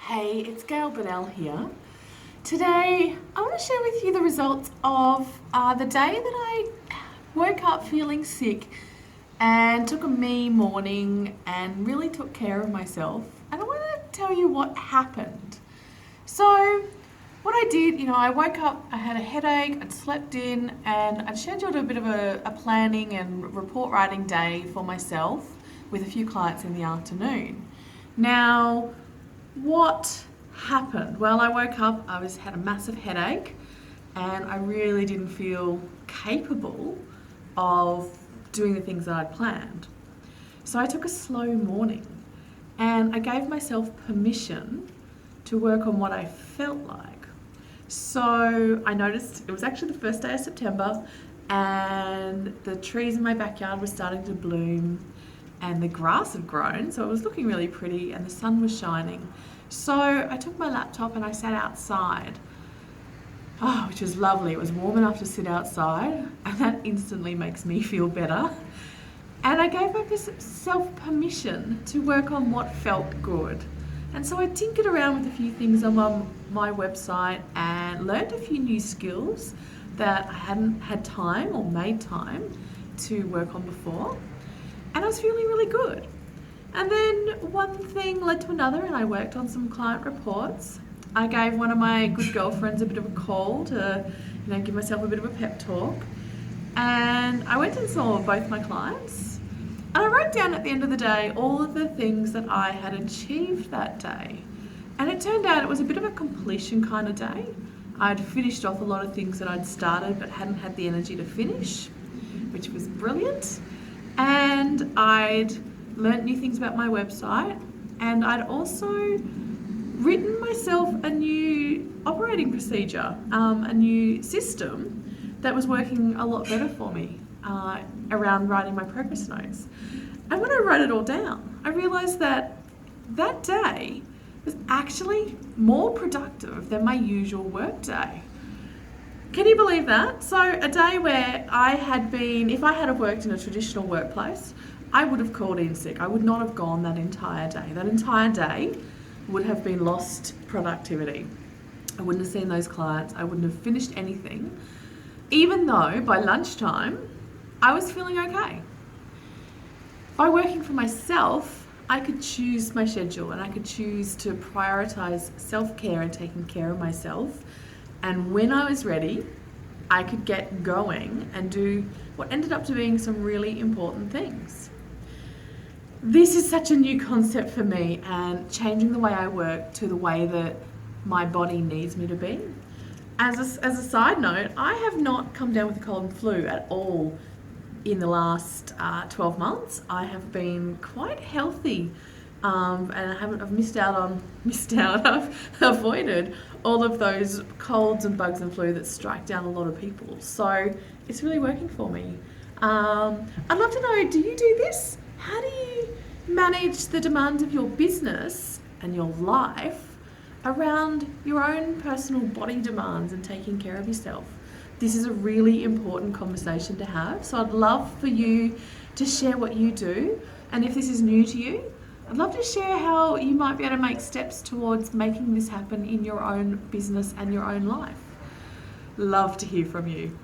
Hey, it's Gail Bennell here. Today, I want to share with you the results of the day that I woke up feeling sick and took a me morning and really took care of myself. And I want to tell you what happened. So, what I did, I woke up, I had a headache, I'd slept in, and I'd scheduled a bit of a planning and report writing day for myself with a few clients in the afternoon. Now, what happened? Well, I woke up, had a massive headache, and I really didn't feel capable of doing the things that I'd planned. So I took a slow morning, and I gave myself permission to work on what I felt like. So I noticed it was actually the first day of September, and the trees in my backyard were starting to bloom, and the grass had grown, so it was looking really pretty, and the sun was shining. So I took my laptop and I sat outside, which was lovely. It was warm enough to sit outside, and that instantly makes me feel better. And I gave myself permission to work on what felt good. And so I tinkered around with a few things on my website and learned a few new skills that I hadn't had time or made time to work on before. And I was feeling really good. And then one thing led to another, and I worked on some client reports. I gave one of my good girlfriends a bit of a call to, give myself a bit of a pep talk. And I went and saw both my clients. And I wrote down at the end of the day all of the things that I had achieved that day. And it turned out it was a bit of a completion kind of day. I'd finished off a lot of things that I'd started but hadn't had the energy to finish, which was brilliant. And I'd learnt new things about my website, and I'd also written myself a new operating procedure, a new system that was working a lot better for me around writing my progress notes. And when I wrote it all down, I realised that that day was actually more productive than my usual work day. Can you believe that? So a day where if I had worked in a traditional workplace, I would have called in sick. I would not have gone that entire day. That entire day would have been lost productivity. I wouldn't have seen those clients. I wouldn't have finished anything, even though by lunchtime, I was feeling okay. By working for myself, I could choose my schedule, and I could choose to prioritize self-care and taking care of myself. And when I was ready, I could get going and do what ended up to being some really important things. This is such a new concept for me, and changing the way I work to the way that my body needs me to be. As a side note, I have not come down with a cold and flu at all in the last 12 months. I have been quite healthy. And I've I've avoided all of those colds and bugs and flu that strike down a lot of people. So it's really working for me. I'd love to know, do you do this? How do you manage the demands of your business and your life around your own personal body demands and taking care of yourself? This is a really important conversation to have. So I'd love for you to share what you do. And if this is new to you, I'd love to share how you might be able to make steps towards making this happen in your own business and your own life. Love to hear from you.